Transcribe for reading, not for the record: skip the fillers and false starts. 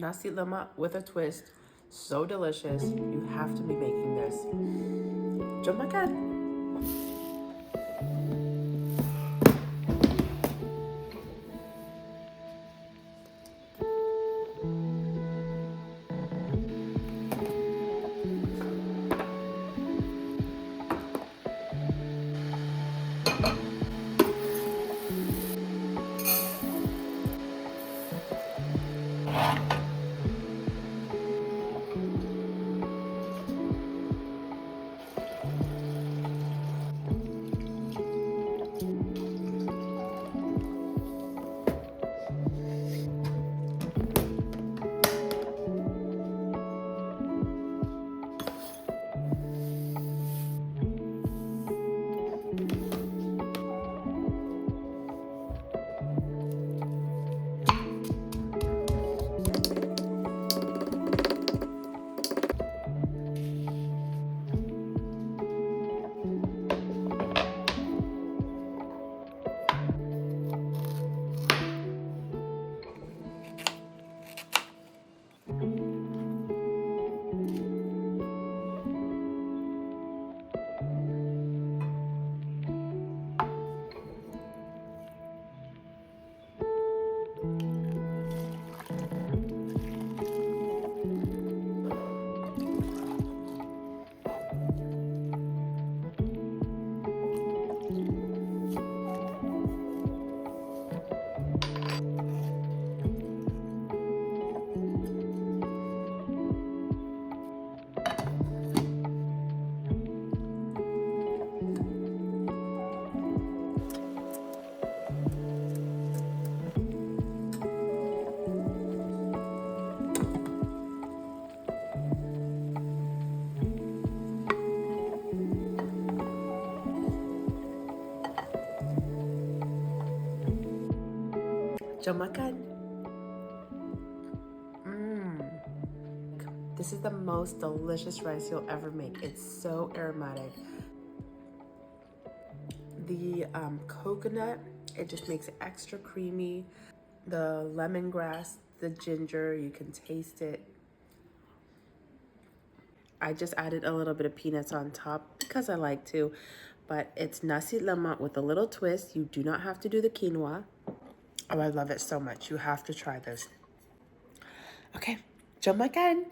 Nasi lemak with a twist. So delicious. You have to be making this. Jom makan. Jom makan. This is the most delicious rice you'll ever make. It's so aromatic. The coconut, it just makes it extra creamy. The lemongrass, the ginger, you can taste it. I just added a little bit of peanuts on top because I like to, but it's nasi lemak with a little twist. You do not have to do the quinoa. Oh, I love it so much. You have to try this. Okay, jom makan.